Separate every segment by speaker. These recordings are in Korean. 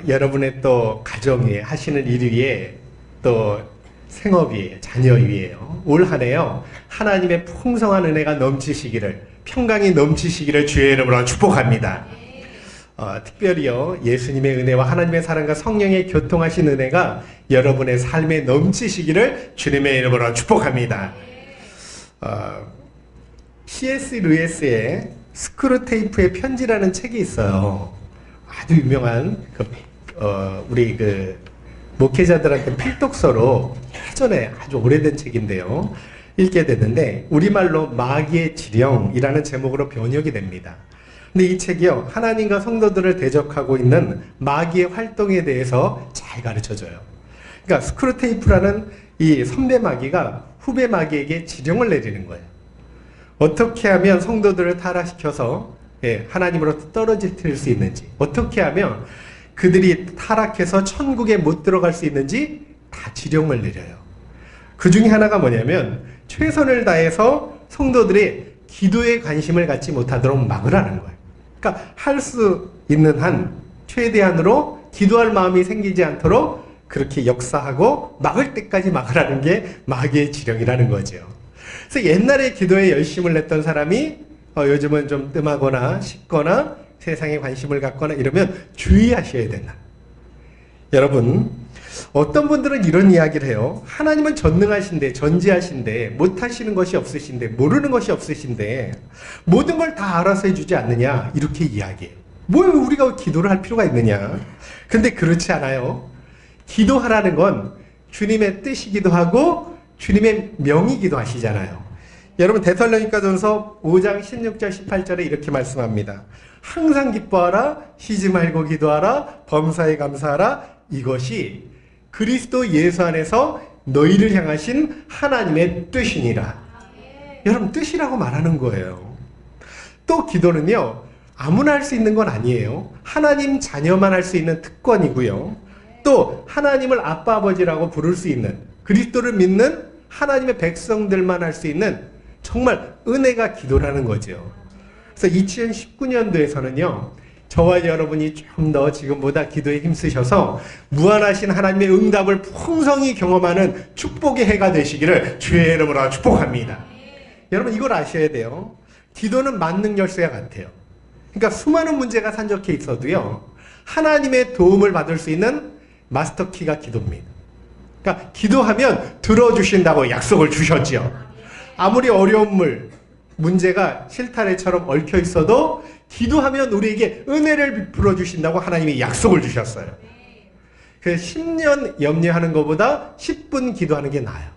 Speaker 1: 여러분의 또 가정 위에 하시는 일 위에 또 생업 위에 자녀 위에요. 올 한 해요. 하나님의 풍성한 은혜가 넘치시기를, 평강이 넘치시기를 주의 이름으로 축복합니다. 특별히요, 예수님의 은혜와 하나님의 사랑과 성령의 교통하신 은혜가 여러분의 삶에 넘치시기를 주님의 이름으로 축복합니다. C.S. 루이스의 스크루테이프의 편지라는 책이 있어요. 아주 유명한 우리 목회자들한테 필독서로 예전에 아주 오래된 책인데요. 읽게 됐는데 우리말로 마귀의 지령이라는 제목으로 번역이 됩니다. 근데 이 책이요, 하나님과 성도들을 대적하고 있는 마귀의 활동에 대해서 잘 가르쳐줘요. 그러니까 스크루테이프라는 이 선배 마귀가 후배 마귀에게 지령을 내리는 거예요. 어떻게 하면 성도들을 타락시켜서 하나님으로부터 떨어질 수 있는지, 어떻게 하면 그들이 타락해서 천국에 못 들어갈 수 있는지 다 지령을 내려요. 그 중에 하나가 뭐냐면 최선을 다해서 성도들이 기도에 관심을 갖지 못하도록 막으라는 거예요. 그러니까 할 수 있는 한 최대한으로 기도할 마음이 생기지 않도록 그렇게 역사하고 막을 때까지 막으라는 게 마귀의 지령이라는 거죠. 그래서 옛날에 기도에 열심을 냈던 사람이 요즘은 좀 뜸하거나 식거나 세상에 관심을 갖거나 이러면 주의하셔야 된다. 여러분, 어떤 분들은 이런 이야기를 해요. 하나님은 전능하신데, 전지하신데, 못하시는 것이 없으신데, 모르는 것이 없으신데 모든 걸 다 알아서 해주지 않느냐, 이렇게 이야기해요. 뭐 우리가 기도를 할 필요가 있느냐. 근데 그렇지 않아요. 기도하라는 건 주님의 뜻이기도 하고 주님의 명이기도 하시잖아요. 여러분, 데살로니가전서 5장 16절 18절에 이렇게 말씀합니다. 항상 기뻐하라, 쉬지 말고 기도하라, 범사에 감사하라. 이것이 그리스도 예수 안에서 너희를 향하신 하나님의 뜻이니라. 여러분, 뜻이라고 말하는 거예요. 또 기도는요, 아무나 할 수 있는 건 아니에요. 하나님 자녀만 할 수 있는 특권이고요. 또 하나님을 아빠 아버지라고 부를 수 있는, 그리스도를 믿는 하나님의 백성들만 할 수 있는 정말 은혜가 기도라는 거죠. 그래서 2019년도에서는요, 저와 여러분이 좀 더 지금보다 기도에 힘쓰셔서 무한하신 하나님의 응답을 풍성히 경험하는 축복의 해가 되시기를 주의 이름으로 축복합니다. 여러분, 이걸 아셔야 돼요. 기도는 만능 열쇠와 같아요. 그러니까 수많은 문제가 산적해 있어도요, 하나님의 도움을 받을 수 있는 마스터키가 기도입니다. 그러니까 기도하면 들어주신다고 약속을 주셨죠. 아무리 어려운 문제가 실타래처럼 얽혀 있어도 기도하면 우리에게 은혜를 베풀어 주신다고 하나님이 약속을 주셨어요. 그래서 10년 염려하는 것보다 10분 기도하는 게 나아요.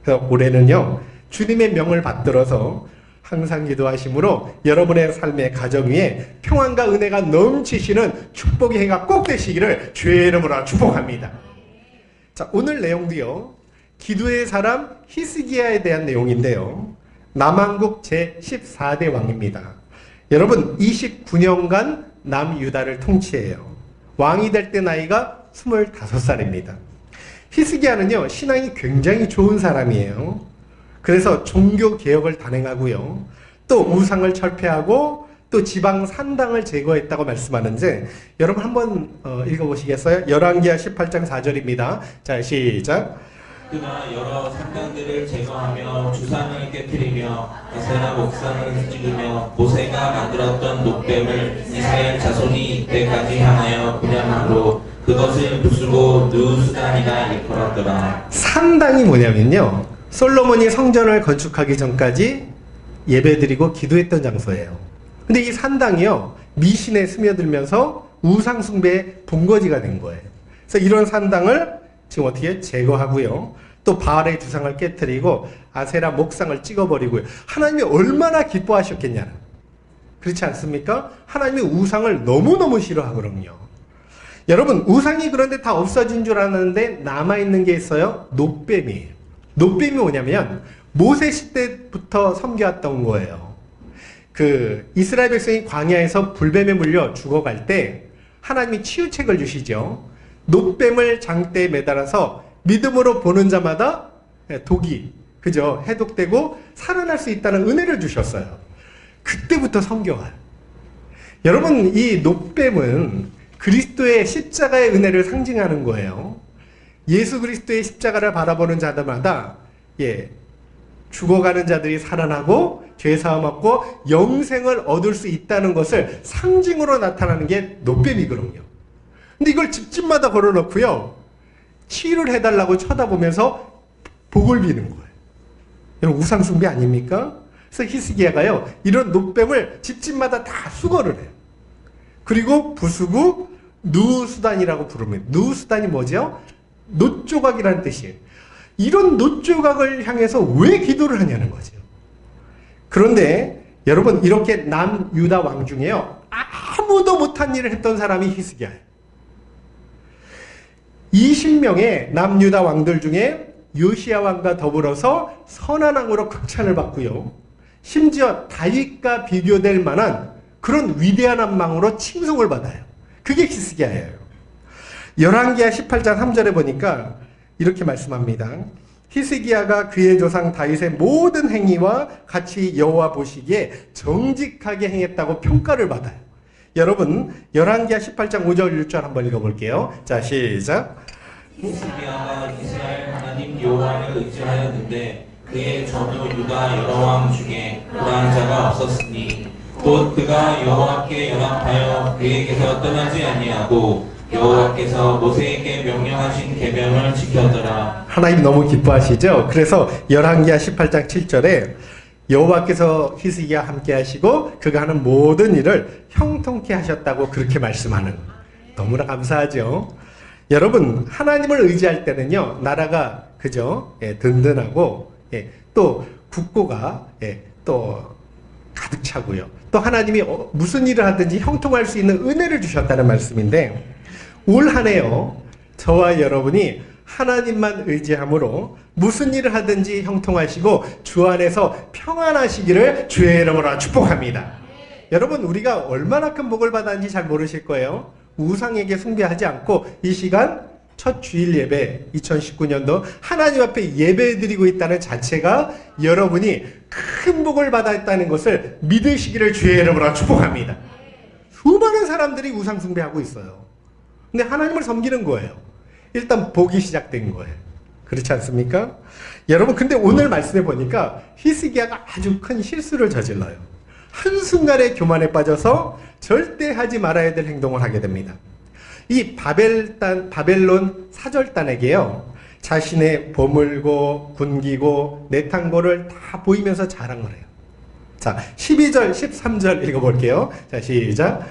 Speaker 1: 그래서 올해는요, 주님의 명을 받들어서 항상 기도하심으로 여러분의 삶의 가정 위에 평안과 은혜가 넘치시는 축복의 해가 꼭 되시기를 주의 이름으로 축복합니다. 자, 오늘 내용도요, 기도의 사람 히스기야에 대한 내용인데요, 남왕국 제14대 왕입니다. 여러분, 29년간 남유다를 통치해요. 왕이 될 때 나이가 25살입니다. 히스기야는요, 신앙이 굉장히 좋은 사람이에요. 그래서 종교 개혁을 단행하고요, 또 우상을 철폐하고 또 지방 산당을 제거했다고 말씀하는데, 여러분 한번 읽어보시겠어요? 열왕기하 18장 4절입니다. 자, 시작.
Speaker 2: 그가 여러 산당들을 제거하며 주상을 깨뜨리며 아세라 목상을 찍으며 모세가 만들었던 녹뱀을 이스라엘 자손이 이때까지 하나여 분양함으로 그것을 부수고 느우스단이라 일컬었더라. 산당이 뭐냐면요, 솔로몬이 성전을 건축하기 전까지 예배드리고 기도했던 장소예요. 근데 이 산당이요, 미신에 스며들면서 우상 숭배의 본거지가 된 거예요. 그래서 이런 산당을 지금 어떻게 제거하고요, 또 바알의 주상을 깨뜨리고 아세라 목상을 찍어버리고요. 하나님이 얼마나 기뻐하셨겠냐. 그렇지 않습니까? 하나님이 우상을 너무너무 싫어하거든요. 여러분, 우상이 그런데 다 없어진 줄 알았는데 남아있는 게 있어요. 녹뱀이에요. 녹뱀이 뭐냐면 모세 시대부터 섬겨왔던 거예요. 이스라엘 백성이 광야에서 불뱀에 물려 죽어갈 때 하나님이 치유책을 주시죠. 녹뱀을 장대에 매달아서 믿음으로 보는 자마다 독이, 해독되고 살아날 수 있다는 은혜를 주셨어요. 그때부터 섬겨와요. 여러분, 이 녹뱀은
Speaker 1: 그리스도의 십자가의 은혜를 상징하는 거예요. 예수 그리스도의 십자가를 바라보는 자들마다 죽어가는 자들이 살아나고 죄사함 얻고 영생을 얻을 수 있다는 것을 상징으로 나타나는 게 노뱀이거든요. 근데 이걸 집집마다 걸어놓고요, 치유를 해달라고 쳐다보면서 복을 비는 거예요. 이런 우상숭배 아닙니까? 그래서 히스기야가요, 이런 노뱀을 집집마다 다 수거를 해요. 그리고 부수고 누수단이라고 부릅니다. 누수단이 뭐죠? 놋조각이라는 뜻이에요. 이런 놋조각을 향해서 왜 기도를 하냐는 거죠. 그런데 여러분, 이렇게 남유다 왕 중에요, 아무도 못한 일을 했던 사람이 히스기야예요. 20명의 남유다 왕들 중에 요시야 왕과 더불어서 선한 왕으로 극찬을 받고요, 심지어 다윗과 비교될 만한 그런 위대한 왕으로 칭송을 받아요. 그게 히스기야예요. 열왕기하 18장 3절에 보니까 이렇게 말씀합니다. 히스기야가 그의 조상 다윗의 모든 행위와 같이 여호와 보시기에 정직하게 행했다고 평가를 받아요. 여러분, 열왕기하 18장 5절 6절 한번 읽어볼게요. 자, 시작.
Speaker 2: 히스기야가 이스라엘 하나님 여호와를 의지하였는데 그의 전후 유다 여러 왕 중에 불안한 자가 없었으니 곧 그가 여호와께 연합하여 그에게서 떠나지 아니하고 여호와께서 모세에게 명령하신 계명을 지켰더라.
Speaker 1: 하나님 너무 기뻐하시죠? 그래서 열왕기하 18장 7절에 여호와께서 히스기야 함께 하시고 그가 하는 모든 일을 형통케 하셨다고 그렇게 말씀하는, 너무나 감사하죠? 여러분, 하나님을 의지할 때는요, 나라가 그죠? 든든하고 또 국고가 또 가득 차고요. 또 하나님이 무슨 일을 하든지 형통할 수 있는 은혜를 주셨다는 말씀인데, 올 한 해요, 저와 여러분이 하나님만 의지함으로 무슨 일을 하든지 형통하시고 주 안에서 평안하시기를 주의 이름으로 축복합니다. 여러분, 우리가 얼마나 큰 복을 받았는지 잘 모르실 거예요. 우상에게 숭배하지 않고 이 시간 첫 주일 예배 2019년도 하나님 앞에 예배드리고 있다는 자체가 여러분이 큰 복을 받았다는 것을 믿으시기를 주의 이름으로 축복합니다. 수많은 사람들이 우상 숭배하고 있어요. 근데 하나님을 섬기는 거예요. 일단 복이 시작된 거예요. 그렇지 않습니까? 여러분, 근데 오늘 말씀해 보니까 히스기야가 아주 큰 실수를 저질러요. 한순간에 교만에 빠져서 절대 하지 말아야 될 행동을 하게 됩니다. 이 바벨론 사절단에게요, 자신의 보물고 군기고 내탄고를 다 보이면서 자랑을 해요. 자, 12절 13절 읽어볼게요. 자, 시작.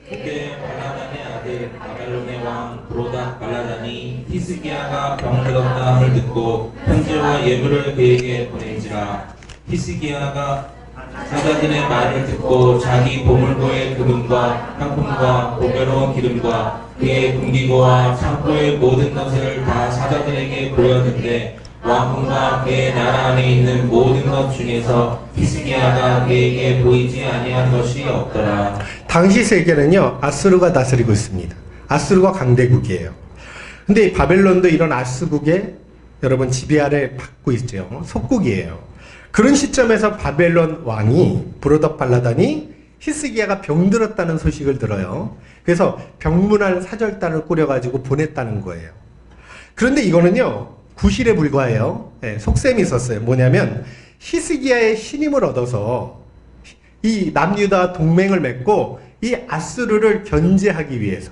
Speaker 2: 그때 발라단의 아들 바벨론의 왕 브로닥 발라단이 히스기야가 병을 들었다함을 듣고 편지와 예물을 그에게 보낸지라. 히스기야가 사자들의 말을 듣고 자기 보물고의 금은과 향품과 보배로운 기름과 그의 군기고와 창고의 모든 것을 다 사자들에게 보였는데 왕궁과 그의 나라 안에 있는 모든 것 중에서 히스기야가 그에게 보이지 아니한 것이 없더라.
Speaker 1: 당시 세계는요, 아수르가 다스리고 있습니다. 아수르가 강대국이에요. 근데 바벨론도 이런 아수국의 여러분 지배아래 받고 있죠. 속국이에요. 그런 시점에서 바벨론 왕이 브로덕 발라단이 히스기야가 병들었다는 소식을 들어요. 그래서 병문안 사절단을 꾸려가지고 보냈다는 거예요. 그런데 이거는요, 구실에 불과해요. 속셈이 있었어요. 뭐냐면 히스기야의 신임을 얻어서 이 남유다 동맹을 맺고 이 아수르를 견제하기 위해서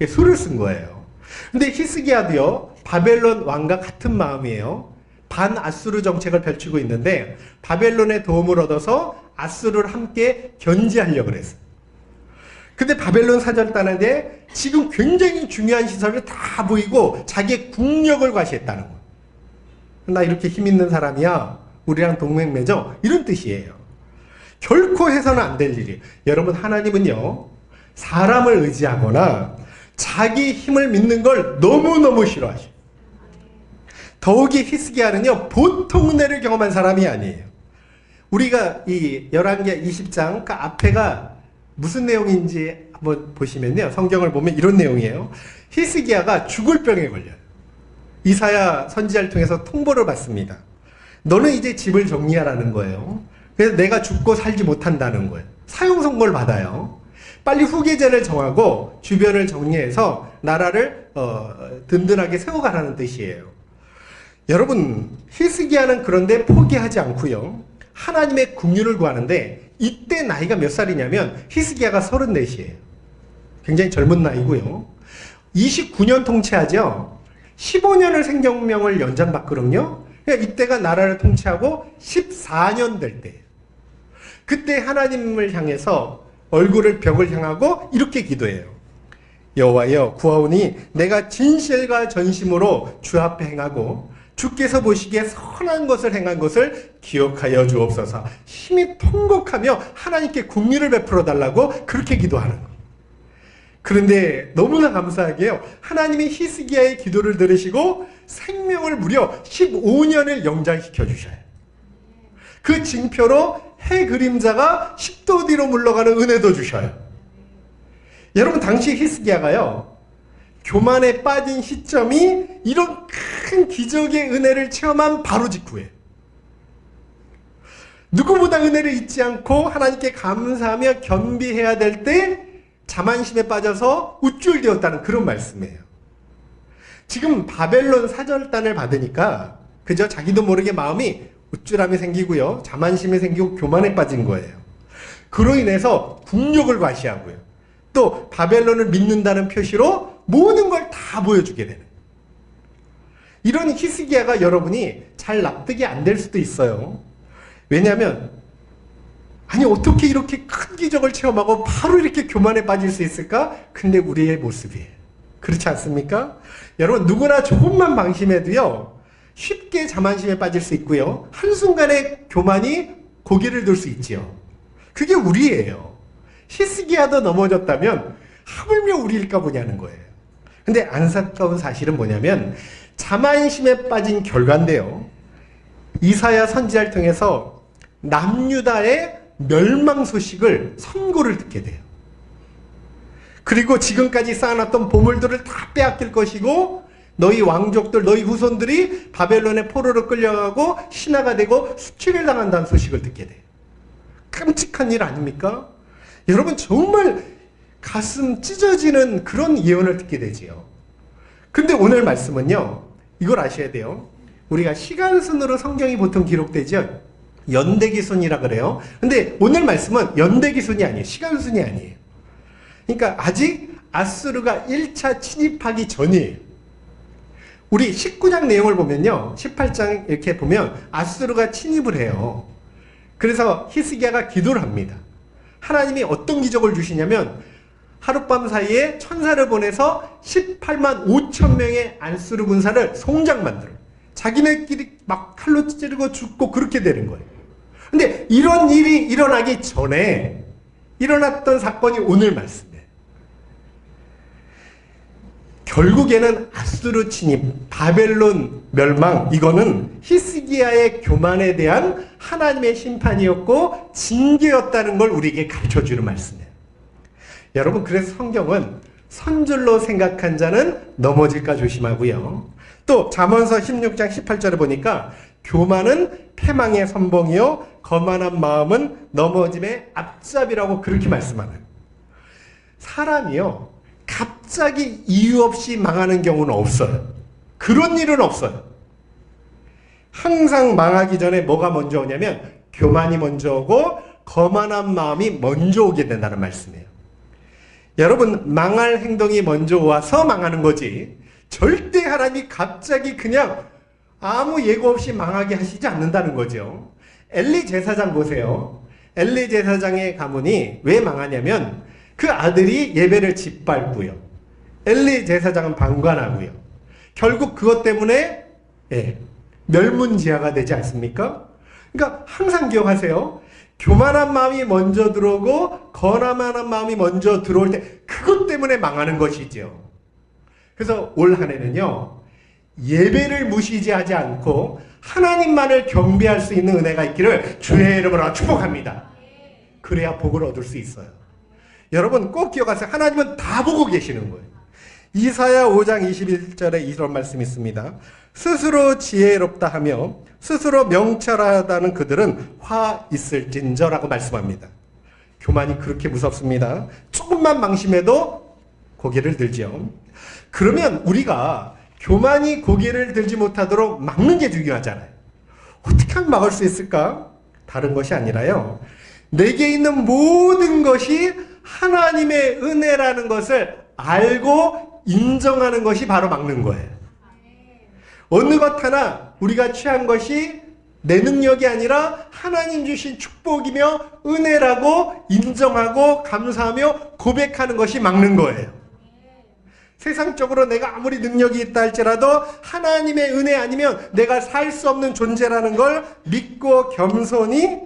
Speaker 1: 수를 쓴 거예요. 근데 히스기야도요, 바벨론 왕과 같은 마음이에요. 반아수르 정책을 펼치고 있는데 바벨론의 도움을 얻어서 아수르를 함께 견제하려고 그랬어요. 근데 바벨론 사절단한테 지금 굉장히 중요한 시설을 다 보이고 자기의 국력을 과시했다는 거예요. 나 이렇게 힘 있는 사람이야, 우리랑 동맹 맺어, 이런 뜻이에요. 결코 해서는 안 될 일이에요. 여러분, 하나님은요, 사람을 의지하거나 자기 힘을 믿는 걸 너무너무 싫어하셔요. 더욱이 히스기야는요, 보통 은혜를 경험한 사람이 아니에요. 우리가 이 열왕기하 20장 그 앞에가 무슨 내용인지 한번 보시면요, 성경을 보면 이런 내용이에요. 히스기야가 죽을 병에 걸려요. 이사야 선지자를 통해서 통보를 받습니다. 너는 이제 집을 정리하라는 거예요. 그래서 내가 죽고 살지 못한다는 거예요. 사형 선고를 받아요. 빨리 후계자를 정하고 주변을 정리해서 나라를 든든하게 세워가라는 뜻이에요. 여러분, 히스기야는 그런데 포기하지 않고요. 하나님의 긍휼을 구하는데 이때 나이가 몇 살이냐면 히스기야가 34이에요. 굉장히 젊은 나이고요. 29년 통치하죠. 15년을 생명을 연장받거든요. 그러니까 이때가 나라를 통치하고 14년 될 때예요. 그때 하나님을 향해서 얼굴을 벽을 향하고 이렇게 기도해요. 여호와여 구하오니 내가 진실과 전심으로 주 앞에 행하고 주께서 보시기에 선한 것을 행한 것을 기억하여 주옵소서. 힘이 통곡하며 하나님께 긍휼을 베풀어 달라고 그렇게 기도하는 거예요. 그런데 너무나 감사하게요. 하나님이 히스기야의 기도를 들으시고 생명을 무려 15년을 연장시켜 주셔요. 그 징표로 해 그림자가 10도 뒤로 물러가는 은혜도 주셔요. 여러분, 당시 히스기야가요, 교만에 빠진 시점이 이런 큰 기적의 은혜를 체험한 바로 직후에 누구보다 은혜를 잊지 않고 하나님께 감사하며 겸비해야 될 때 자만심에 빠져서 우쭐대었다는 그런 말씀이에요. 지금 바벨론 사절단을 받으니까 그저 자기도 모르게 마음이 우쭐함이 생기고요, 자만심이 생기고 교만에 빠진 거예요. 그로 인해서 국력을 과시하고요, 또 바벨론을 믿는다는 표시로 모든 걸 다 보여주게 되는, 이런 히스기야가 여러분이 잘 납득이 안 될 수도 있어요. 왜냐하면 아니 어떻게 이렇게 큰 기적을 체험하고 바로 이렇게 교만에 빠질 수 있을까? 근데 우리의 모습이에요. 그렇지 않습니까? 여러분, 누구나 조금만 방심해도요 쉽게 자만심에 빠질 수 있고요, 한순간에 교만이 고개를 들 수 있지요. 그게 우리예요. 히스기야도 넘어졌다면 하물며 우리일까 보냐는 거예요. 근데 안타까운 사실은 뭐냐면 자만심에 빠진 결과인데요, 이사야 선지자를 통해서 남유다의 멸망 소식을 선고를 듣게 돼요. 그리고 지금까지 쌓아놨던 보물들을 다 빼앗길 것이고 너희 왕족들, 너희 후손들이 바벨론의 포로로 끌려가고 신하가 되고 수치를 당한다는 소식을 듣게 돼요. 끔찍한 일 아닙니까? 여러분, 정말 가슴 찢어지는 그런 예언을 듣게 되지요. 근데 오늘 말씀은요, 이걸 아셔야 돼요. 우리가 시간순으로 성경이 보통 기록되죠. 연대기순이라 그래요. 근데 오늘 말씀은 연대기순이 아니에요. 시간순이 아니에요. 그러니까 아직 아수르가 1차 침입하기 전이에요. 우리 19장 내용을 보면요, 18장 이렇게 보면 아수르가 침입을 해요. 그래서 히스기야가 기도를 합니다. 하나님이 어떤 기적을 주시냐면 하룻밤 사이에 천사를 보내서 18만 5천 명의 아수르 군사를 송장 만들어요. 자기네끼리 막 칼로 찌르고 죽고 그렇게 되는 거예요. 근데 이런 일이 일어나기 전에 일어났던 사건이 오늘 말씀이에요. 결국에는 아수르 침입, 바벨론 멸망, 이거는 히스기야의 교만에 대한 하나님의 심판이었고 징계였다는 걸 우리에게 가르쳐주는 말씀이에요. 여러분, 그래서 성경은 선줄로 생각한 자는 넘어질까 조심하고요, 또 잠언서 16장 18절에 보니까 교만은 패망의 선봉이요 거만한 마음은 넘어짐의 앞잡이라고 그렇게 말씀하는, 사람이요 갑자기 이유 없이 망하는 경우는 없어요. 그런 일은 없어요. 항상 망하기 전에 뭐가 먼저 오냐면 교만이 먼저 오고 거만한 마음이 먼저 오게 된다는 말씀이에요. 여러분, 망할 행동이 먼저 와서 망하는 거지 절대 하나님이 갑자기 그냥 아무 예고 없이 망하게 하시지 않는다는 거죠. 엘리 제사장 보세요. 엘리 제사장의 가문이 왜 망하냐면 그 아들이 예배를 짓밟고요, 엘리 제사장은 방관하고요, 결국 그것 때문에 멸문지하가 되지 않습니까? 그러니까 항상 기억하세요. 교만한 마음이 먼저 들어오고 거만한 마음이 먼저 들어올 때 그것 때문에 망하는 것이죠. 그래서 올 한 해는요, 예배를 무시하지 않고 하나님만을 경배할 수 있는 은혜가 있기를 주의 이름으로 축복합니다. 그래야 복을 얻을 수 있어요. 여러분 꼭 기억하세요. 하나님은 다 보고 계시는 거예요. 이사야 5장 21절에 이런 말씀이 있습니다. 스스로 지혜롭다 하며 스스로 명철하다는 그들은 화 있을진저라고 말씀합니다. 교만이 그렇게 무섭습니다. 조금만 방심해도 고개를 들죠. 그러면 우리가 교만이 고개를 들지 못하도록 막는 게 중요하잖아요. 어떻게 하면 막을 수 있을까? 다른 것이 아니라요. 내게 있는 모든 것이 하나님의 은혜라는 것을 알고 인정하는 것이 바로 막는 거예요. 어느 것 하나 우리가 취한 것이 내 능력이 아니라 하나님 주신 축복이며 은혜라고 인정하고 감사하며 고백하는 것이 막는 거예요. 세상적으로 내가 아무리 능력이 있다 할지라도 하나님의 은혜 아니면 내가 살 수 없는 존재라는 걸 믿고 겸손히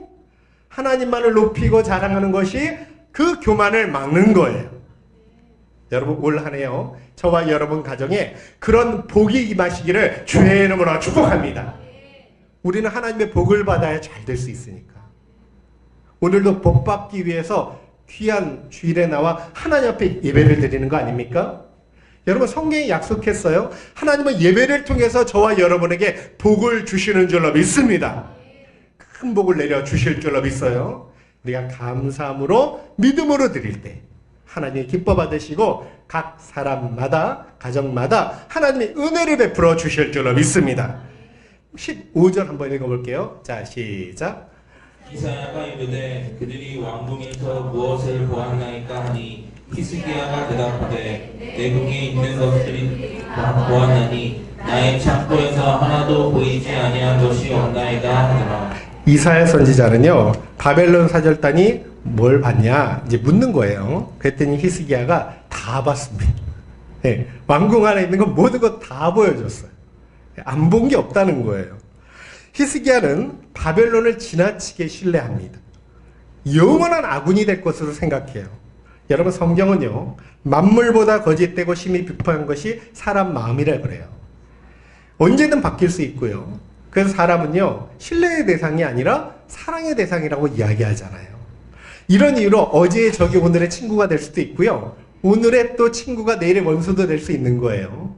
Speaker 1: 하나님만을 높이고 자랑하는 것이 그 교만을 막는 거예요. 여러분 올 한 해요. 저와 여러분 가정에 그런 복이 임하시기를 주의 이름으로 축복합니다. 우리는 하나님의 복을 받아야 잘 될 수 있으니까. 오늘도 복 받기 위해서 귀한 주일에 나와 하나님 앞에 예배를 드리는 거 아닙니까? 여러분 성경이 약속했어요. 하나님은 예배를 통해서 저와 여러분에게 복을 주시는 줄로 믿습니다. 큰 복을 내려 주실 줄로 믿어요. 우리가 감사함으로 믿음으로 드릴 때 하나님이 기뻐 받으시고 각 사람마다 가정마다 하나님의 은혜를 베풀어 주실 줄로 믿습니다. 15절 한번 읽어볼게요. 자 시작.
Speaker 2: 이사야가 이르되 그들이 왕궁에서 무엇을 보았나이까 하니 히스기야가 대답하되 내궁에 있는 것들이 보았나니 나의 창고에서 하나도 보이지 아니한 것이 없나이다 하더라.
Speaker 1: 이사야 선지자는요 바벨론 사절단이 뭘 봤냐 이제 묻는 거예요. 그랬더니 히스기야가 다 봤습니다. 네, 왕궁 안에 있는 건 모든 것 다 보여줬어요. 안 본 게 없다는 거예요. 히스기야는 바벨론을 지나치게 신뢰합니다. 영원한 아군이 될 것으로 생각해요. 여러분 성경은요 만물보다 거짓되고 심히 비판한 것이 사람 마음이라 그래요. 언제든 바뀔 수 있고요. 그래서 사람은요 신뢰의 대상이 아니라 사랑의 대상이라고 이야기하잖아요. 이런 이유로 어제의 적이 오늘의 친구가 될 수도 있고요. 오늘의 또 친구가 내일의 원수도 될 수 있는 거예요.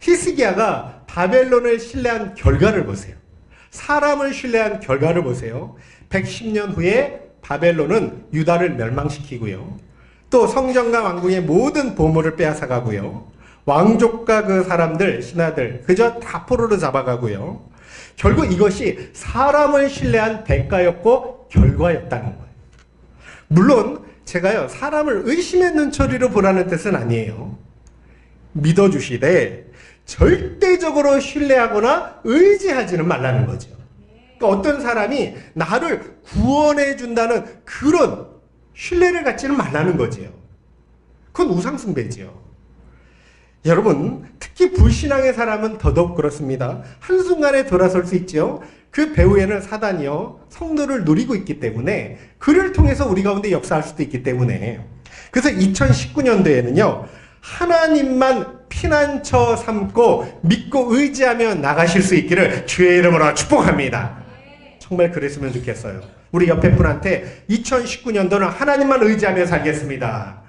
Speaker 1: 히스기야가 바벨론을 신뢰한 결과를 보세요. 사람을 신뢰한 결과를 보세요. 110년 후에 바벨론은 유다를 멸망시키고요. 또 성전과 왕궁의 모든 보물을 빼앗아가고요. 왕족과 그 사람들, 신하들 그저 다 포로로 잡아가고요. 결국 이것이 사람을 신뢰한 대가였고 결과였다는 거예요. 물론 제가요 사람을 의심의 눈초리로 보라는 뜻은 아니에요. 믿어주시되 절대적으로 신뢰하거나 의지하지는 말라는 거죠. 그러니까 어떤 사람이 나를 구원해 준다는 그런 신뢰를 갖지는 말라는 거지요. 그건 우상숭배지요. 여러분 특히 불신앙의 사람은 더더욱 그렇습니다. 한순간에 돌아설 수 있죠. 그 배후에는 사단이요 성도를 노리고 있기 때문에 그를 통해서 우리 가운데 역사할 수도 있기 때문에 그래서 2019년도에는요 하나님만 피난처 삼고 믿고 의지하며 나가실 수 있기를 주의 이름으로 축복합니다. 정말 그랬으면 좋겠어요. 우리 옆에 분한테 2019년도는 하나님만 의지하며 살겠습니다.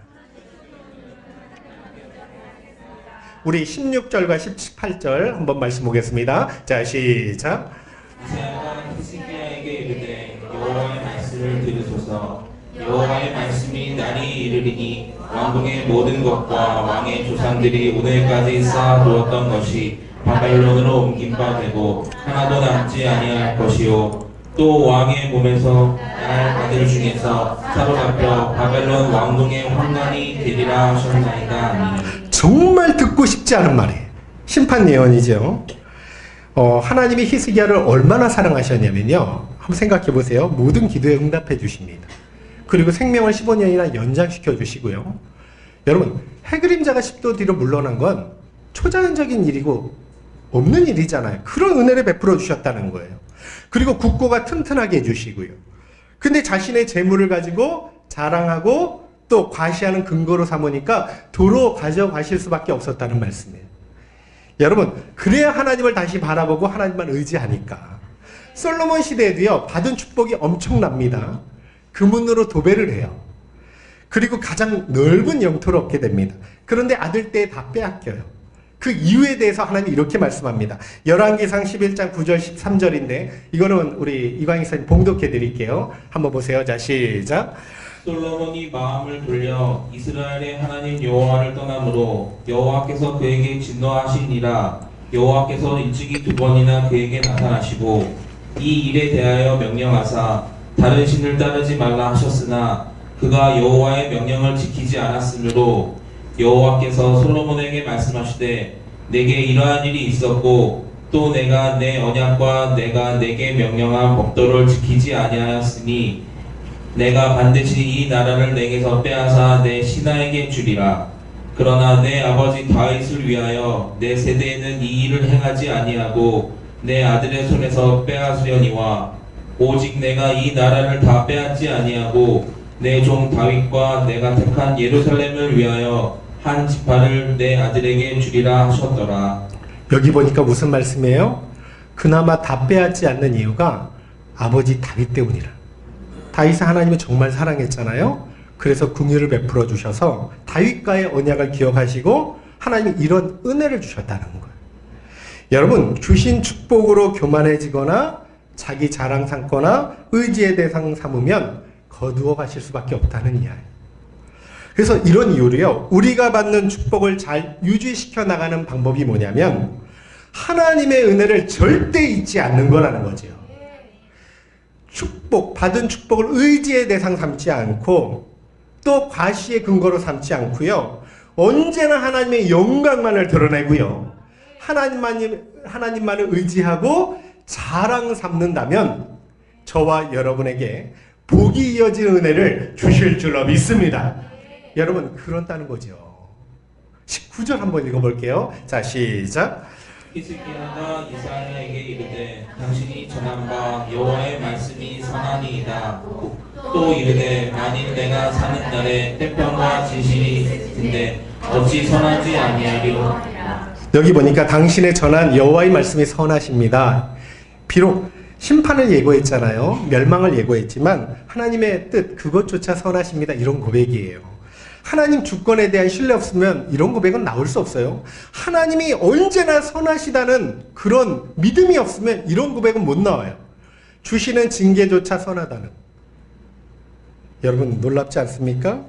Speaker 1: 우리 16절과 18절 한번 말씀 보겠습니다. 자 시작.
Speaker 2: 이사야가 히스기야에게 이르되 여호와의 말씀을 들으소서. 여호와의 말씀이 날이 이르리니 왕궁의 모든 것과 왕의 조상들이 오늘까지 쌓아두었던 것이 바벨론으로 옮긴 바 되고 하나도 남지 아니할 것이요 또 왕의 몸에서 날 아들 중에서 사로잡혀 바벨론 왕궁의 황관이 되리라 하셨나이다 하니.
Speaker 1: 정말 듣고 싶지 않은 말이에요. 심판 예언이죠. 하나님이 히스기야를 얼마나 사랑하셨냐면요. 한번 생각해 보세요. 모든 기도에 응답해 주십니다. 그리고 생명을 15년이나 연장시켜 주시고요. 여러분 해그림자가 10도 뒤로 물러난 건 초자연적인 일이고 없는 일이잖아요. 그런 은혜를 베풀어 주셨다는 거예요. 그리고 국고가 튼튼하게 해주시고요. 근데 자신의 재물을 가지고 자랑하고 또 과시하는 근거로 삼으니까 도로 가져가실 수밖에 없었다는 말씀이에요. 여러분 그래야 하나님을 다시 바라보고 하나님만 의지하니까. 솔로몬 시대에도요 받은 축복이 엄청납니다. 금은으로 도배를 해요. 그리고 가장 넓은 영토를 얻게 됩니다. 그런데 아들 때 다 빼앗겨요. 그 이유에 대해서 하나님이 이렇게 말씀합니다. 열왕기상 11장 9절 13절인데 이거는 우리 이광희 선생님 봉독해 드릴게요. 한번 보세요. 자 시작.
Speaker 2: 솔로몬이 마음을 돌려 이스라엘의 하나님 여호와를 떠나므로 여호와께서 그에게 진노하시니라. 여호와께서 일찍이 두 번이나 그에게 나타나시고 이 일에 대하여 명령하사 다른 신을 따르지 말라 하셨으나 그가 여호와의 명령을 지키지 않았으므로 여호와께서 솔로몬에게 말씀하시되 내게 이러한 일이 있었고 또 내가 내 언약과 내가 내게 명령한 법도를 지키지 아니하였으니 내가 반드시 이 나라를 내게서 빼앗아 내 신하에게 주리라. 그러나 내 아버지 다윗을 위하여 내 세대에는 이 일을 행하지 아니하고 내 아들의 손에서 빼앗으려니와 오직 내가 이 나라를 다 빼앗지 아니하고 내 종 다윗과 내가 택한 예루살렘을 위하여 한 지파를 내 아들에게 주리라 하셨더라.
Speaker 1: 여기 보니까 무슨 말씀이에요? 그나마 다 빼앗지 않는 이유가 아버지 다윗 때문이라. 다윗을 하나님이 정말 사랑했잖아요. 그래서 긍휼을 베풀어 주셔서 다윗과의 언약을 기억하시고 하나님이 이런 은혜를 주셨다는 거예요. 여러분, 주신 축복으로 교만해지거나 자기 자랑 삼거나 의지의 대상 삼으면 거두어 가실 수밖에 없다는 이야기예요. 그래서 이런 이유로요, 우리가 받는 축복을 잘 유지시켜 나가는 방법이 뭐냐면 하나님의 은혜를 절대 잊지 않는 거라는 거죠. 받은 축복을 의지의 대상 삼지 않고 또 과시의 근거로 삼지 않고요, 언제나 하나님의 영광만을 드러내고요, 하나님만을 의지하고 자랑 삼는다면 저와 여러분에게 복이 이어지는 은혜를 주실 줄로 믿습니다. 여러분, 그렇다는 거죠. 19절 한번 읽어볼게요. 자, 시작.
Speaker 2: 히스기야가 이사야에게 이르되 당신이 전한 바 여호와의 말씀이 선하니이다. 또 이르되 만일 내가 사는 날에 태평과 진실이 있는데 어찌 선하지 아니하리요.
Speaker 1: 여기 보니까 당신의 전한 여호와의 말씀이 선하십니다. 비록 심판을 예고했잖아요. 멸망을 예고했지만 하나님의 뜻 그것조차 선하십니다. 이런 고백이에요. 하나님 주권에 대한 신뢰 없으면 이런 고백은 나올 수 없어요. 하나님이 언제나 선하시다는 그런 믿음이 없으면 이런 고백은 못 나와요. 주시는 징계조차 선하다는. 여러분, 놀랍지 않습니까?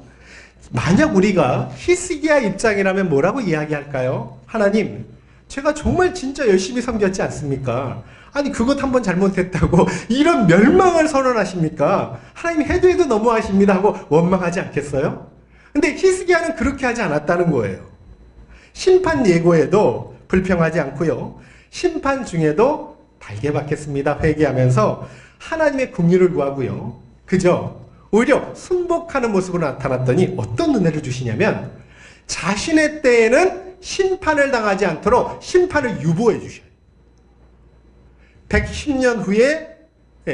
Speaker 1: 만약 우리가 히스기야 입장이라면 뭐라고 이야기할까요? 하나님, 제가 정말 진짜 열심히 섬겼지 않습니까? 아니, 그것 한번 잘못했다고 이런 멸망을 선언하십니까? 하나님 해도 너무하십니다 하고 원망하지 않겠어요? 근데 히스기야는 그렇게 하지 않았다는 거예요. 심판 예고에도 불평하지 않고요, 심판 중에도 달게 받겠습니다 회개하면서 하나님의 긍휼을 구하고요, 그죠? 오히려 순복하는 모습으로 나타났더니 어떤 은혜를 주시냐면 자신의 때에는 심판을 당하지 않도록 심판을 유보해 주셔요. 110년 후에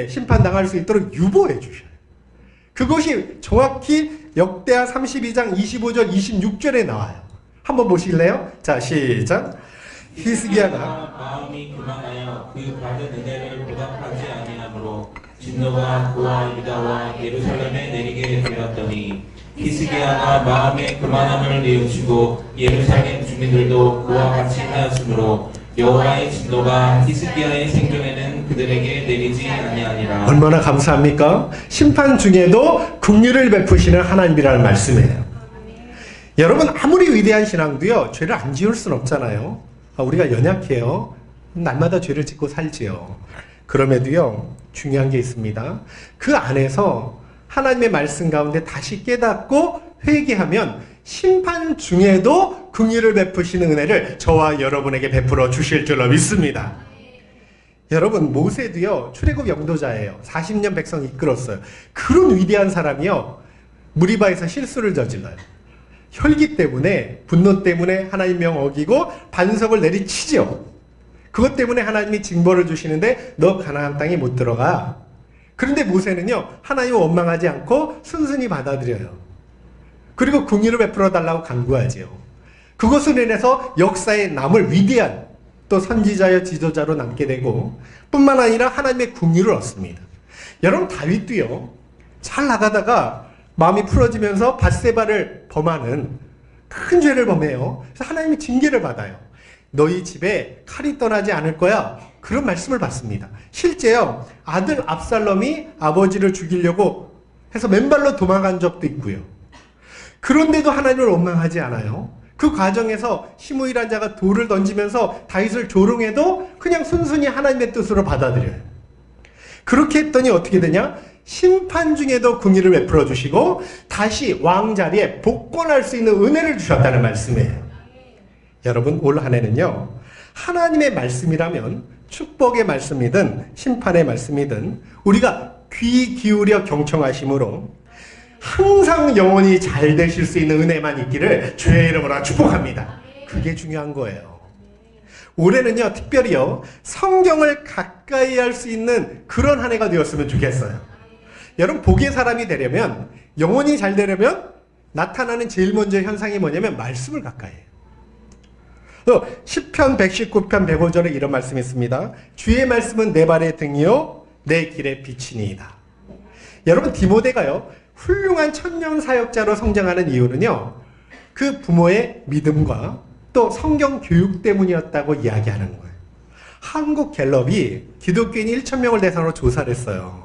Speaker 1: 심판당할 수 있도록 유보해 주셔요. 그것이 정확히 역대하 32장 25절 26절에 나와요. 한번 보실래요? 자, 시작. 히스기야가
Speaker 2: 마음이 교만하여 그 받은 은혜를 보답하지 아니하므로 진노가 그와 유다와 예루살렘에 내리게 되었더니 히스기야가 마음의 교만함을 뉘우치고 예루살렘 주민들도 그와 같이 하였으므로 여호와의 진노가 히스기야의 생존에는 그들에게 내리지 아니하니라.
Speaker 1: 얼마나 감사합니까? 심판 중에도 긍휼을 베푸시는 하나님이라는 말씀이에요. 여러분, 아무리 위대한 신앙도요, 죄를 안 지을 순 없잖아요. 우리가 연약해요. 날마다 죄를 짓고 살지요. 그럼에도요, 중요한 게 있습니다. 그 안에서 하나님의 말씀 가운데 다시 깨닫고 회개하면 심판 중에도 긍휼을 베푸시는 은혜를 저와 여러분에게 베풀어 주실 줄로 믿습니다. 여러분, 모세도요, 출애굽 영도자예요. 40년 백성 이끌었어요. 그런 위대한 사람이요, 무리바에서 실수를 저질러요. 혈기 때문에, 분노 때문에 하나님 명 어기고 반석을 내리치죠. 그것 때문에 하나님이 징벌을 주시는데 너 가나안 땅에 못 들어가. 그런데 모세는요, 하나님을 원망하지 않고 순순히 받아들여요. 그리고 긍휼을 베풀어 달라고 간구하지요. 그것으로 인해서 역사에 남을 위대한 또 선지자여 지도자로 남게 되고, 뿐만 아니라 하나님의 긍휼을 얻습니다. 여러분, 다윗도요, 잘 나가다가 마음이 풀어지면서 밧세바를 범하는 큰 죄를 범해요. 그래서 하나님이 징계를 받아요. 너희 집에 칼이 떠나지 않을 거야. 그런 말씀을 받습니다. 실제요, 아들 압살롬이 아버지를 죽이려고 해서 맨발로 도망간 적도 있고요. 그런데도 하나님을 원망하지 않아요. 그 과정에서 시므이란 자가 돌을 던지면서 다윗을 조롱해도 그냥 순순히 하나님의 뜻으로 받아들여요. 그렇게 했더니 어떻게 되냐? 심판 중에도 긍휼을 베풀어 주시고 다시 왕자리에 복권할 수 있는 은혜를 주셨다는 말씀이에요. 여러분, 올 한 해는요, 하나님의 말씀이라면 축복의 말씀이든 심판의 말씀이든 우리가 귀 기울여 경청하심으로 항상 영원히 잘 되실 수 있는 은혜만 있기를 주의 이름으로 축복합니다. 그게 중요한 거예요. 올해는요, 특별히요, 성경을 가까이 할 수 있는 그런 한 해가 되었으면 좋겠어요. 여러분, 복의 사람이 되려면, 영원히 잘 되려면 나타나는 제일 먼저 현상이 뭐냐면 말씀을 가까이 해요. 시편 119편 105절에 이런 말씀이 있습니다. 주의 말씀은 내 발의 등이요 내 길의 빛이니이다. 여러분, 디모데가요, 훌륭한 천년 사역자로 성장하는 이유는요, 그 부모의 믿음과 또 성경 교육 때문이었다고 이야기하는 거예요. 한국 갤럽이 기독교인 1,000명을 대상으로 조사를 했어요.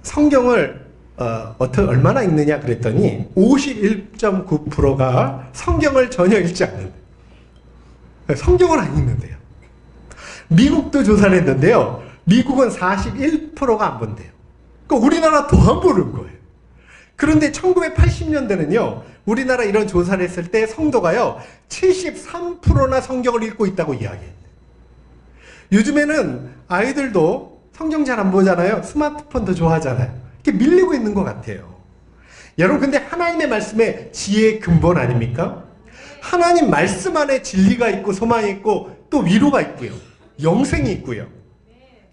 Speaker 1: 성경을 얼마나 읽느냐 그랬더니 51.9%가 성경을 전혀 읽지 않는데, 성경을 안 읽는데요. 미국도 조사를 했는데요, 미국은 41%가 안 본대요. 그러니까 우리나라 더 안 보는 거예요. 그런데 1980년대는요, 우리나라 이런 조사를 했을 때 성도가요 73%나 성경을 읽고 있다고 이야기했대요. 요즘에는 아이들도 성경 잘 안 보잖아요. 스마트폰도 좋아하잖아요. 이렇게 밀리고 있는 것 같아요. 여러분, 근데 하나님의 말씀에 지혜의 근본 아닙니까? 하나님 말씀 안에 진리가 있고 소망이 있고 또 위로가 있고요, 영생이 있고요,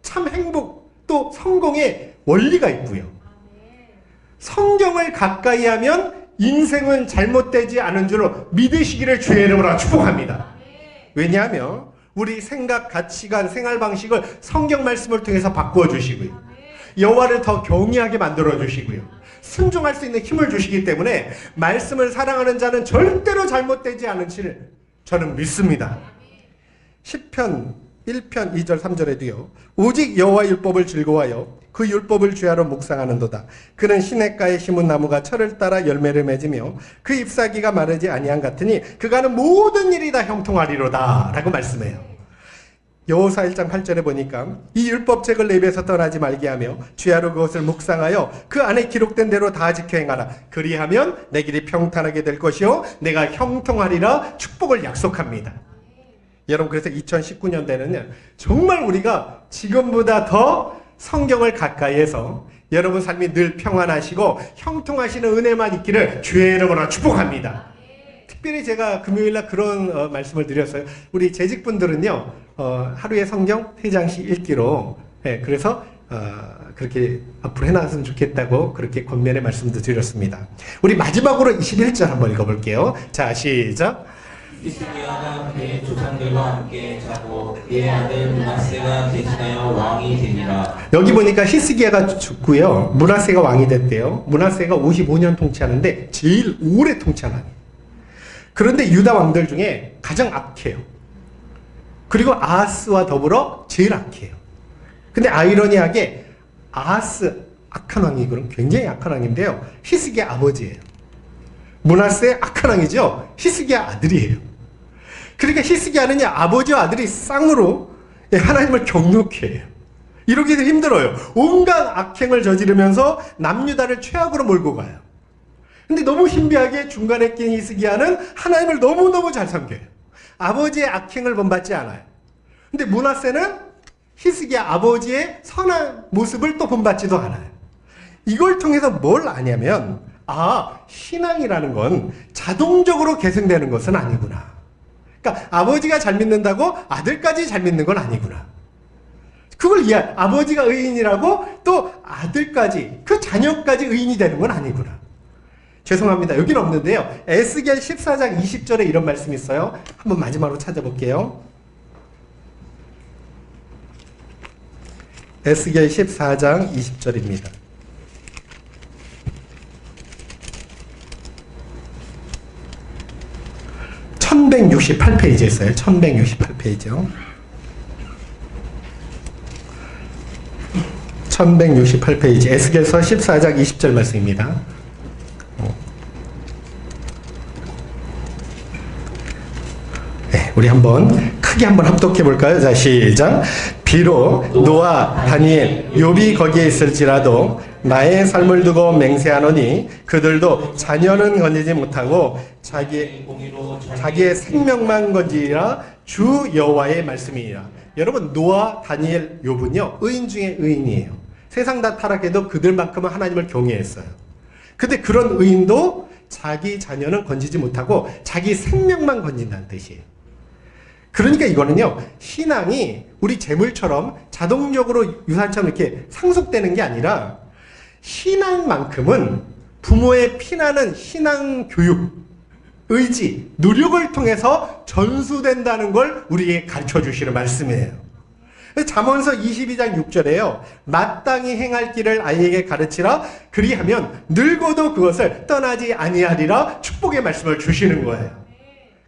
Speaker 1: 참 행복 또 성공의 원리가 있고요. 성경을 가까이 하면 인생은 잘못되지 않은 줄로 믿으시기를 주의 이름으로 축복합니다. 왜냐하면 우리 생각, 가치관, 생활 방식을 성경 말씀을 통해서 바꾸어 주시고요, 여호와를 더 경외하게 만들어 주시고요, 순종할 수 있는 힘을 주시기 때문에 말씀을 사랑하는 자는 절대로 잘못되지 않은 줄 저는 믿습니다. 시편 1편 2절 3절에도요, 오직 여호와 율법을 즐거워하여 그 율법을 주야로 묵상하는도다. 그는 시냇가에 심은 나무가 철을 따라 열매를 맺으며 그 잎사귀가 마르지 아니한 같으니 그가 하는 모든 일이 다 형통하리로다 라고 말씀해요. 여호수아 1장 8절에 보니까 이 율법책을 내 입에서 떠나지 말게 하며 주야로 그것을 묵상하여 그 안에 기록된 대로 다 지켜 행하라. 그리하면 내 길이 평탄하게 될 것이요 내가 형통하리라 축복을 약속합니다. 여러분, 그래서 2019년대는 정말 우리가 지금보다 더 성경을 가까이 해서 여러분 삶이 늘 평안하시고 형통하시는 은혜만 있기를 주의 이름으로 축복합니다. 특별히 제가 금요일날 그런 말씀을 드렸어요. 우리 재직분들은요, 하루에 성경 3장씩 읽기로, 그래서 그렇게 앞으로 해나갔으면 좋겠다고 그렇게 권면의 말씀도 드렸습니다. 우리 마지막으로 21절 한번 읽어볼게요. 자, 시작.
Speaker 2: 히스기야가 그의 조상들과 함께 자고 그의 아들 므낫세가 대신하여 왕이 되니라.
Speaker 1: 여기 보니까 히스기야가 죽고요, 므낫세가 왕이 됐대요. 므낫세가 55년 통치하는데 제일 오래 통치한 왕이에요. 그런데 유다 왕들 중에 가장 악해요. 그리고 아하스와 더불어 제일 악해요. 근데 아이러니하게 아하스 악한 왕이 그럼 굉장히 악한 왕인데요, 히스기야 아버지예요. 므낫세 악한 왕이죠. 히스기야 아들이에요. 그러니까 히스기야는 아버지와 아들이 쌍으로 하나님을 경욕해 해요. 이러기도 힘들어요. 온갖 악행을 저지르면서 남유다를 최악으로 몰고 가요. 근데 너무 신비하게 중간에 낀 히스기야는 하나님을 너무너무 잘 섬겨요. 아버지의 악행을 본받지 않아요. 근데 므낫세는 히스기야 아버지의 선한 모습을 또 본받지도 않아요. 이걸 통해서 뭘 아냐면, 신앙이라는 건 자동적으로 계승되는 것은 아니구나. 그러니까 아버지가 잘 믿는다고 아들까지 잘 믿는 건 아니구나. 그걸 아버지가 의인이라고 또 아들까지, 그 자녀까지 의인이 되는 건 아니구나. 죄송합니다. 여기는 없는데요, 에스겔 14장 20절에 이런 말씀이 있어요. 한번 마지막으로 찾아볼게요. 에스겔 14장 20절입니다. 1168페이지에 있어요. 1168페이지요. 1168페이지 에스겔서 14장 20절 말씀입니다. 네, 우리 한번 크게 한번 합독해 볼까요? 자, 시작. 비록 노아, 다니엘, 욥이 거기에 있을지라도 나의 삶을 두고 맹세하노니 그들도 자녀는 건지지 못하고 자기의 생명만 건지라 주 여호와의 말씀이니라. 여러분, 노아, 다니엘, 욥은요 의인 중에 의인이에요. 세상 다 타락해도 그들만큼은 하나님을 경외했어요. 근데 그런 의인도 자기 자녀는 건지지 못하고 자기 생명만 건진다는 뜻이에요. 그러니까 이거는요, 신앙이 우리 재물처럼 자동적으로 유산처럼 이렇게 상속되는 게 아니라 신앙만큼은 부모의 피나는 신앙 교육, 의지, 노력을 통해서 전수된다는 걸 우리에게 가르쳐 주시는 말씀이에요. 잠언서 22장 6절에요. 마땅히 행할 길을 아이에게 가르치라. 그리하면 늙어도 그것을 떠나지 아니하리라. 축복의 말씀을 주시는 거예요.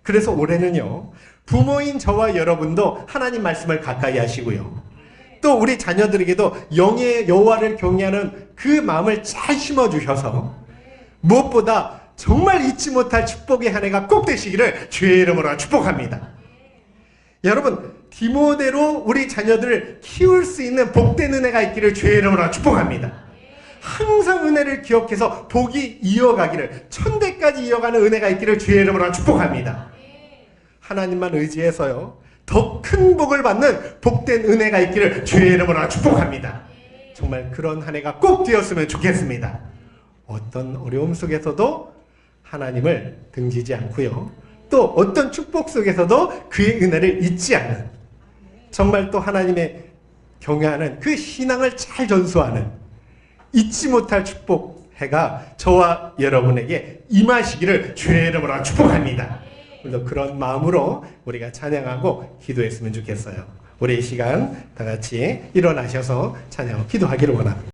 Speaker 1: 그래서 올해는요, 부모인 저와 여러분도 하나님 말씀을 가까이 하시고요, 또 우리 자녀들에게도 영의 여호와를 경외하는 그 마음을 잘 심어주셔서 무엇보다 정말 잊지 못할 축복의 한 해가 꼭 되시기를 주의 이름으로 축복합니다. 여러분, 디모데로 우리 자녀들을 키울 수 있는 복된 은혜가 있기를 주의 이름으로 축복합니다. 항상 은혜를 기억해서 복이 이어가기를, 천대까지 이어가는 은혜가 있기를 주의 이름으로 축복합니다. 하나님만 의지해서요, 더 큰 복을 받는 복된 은혜가 있기를 주의 이름으로 축복합니다. 정말 그런 한 해가 꼭 되었으면 좋겠습니다. 어떤 어려움 속에서도 하나님을 등지지 않고요, 또 어떤 축복 속에서도 그의 은혜를 잊지 않는, 정말 또 하나님의 경외하는 그 신앙을 잘 전수하는 잊지 못할 축복 해가 저와 여러분에게 임하시기를 주의 이름으로 축복합니다. 오늘도 그런 마음으로 우리가 찬양하고 기도했으면 좋겠어요. 우리 이 시간 다 같이 일어나셔서 찬양하고 기도하기를 원합니다.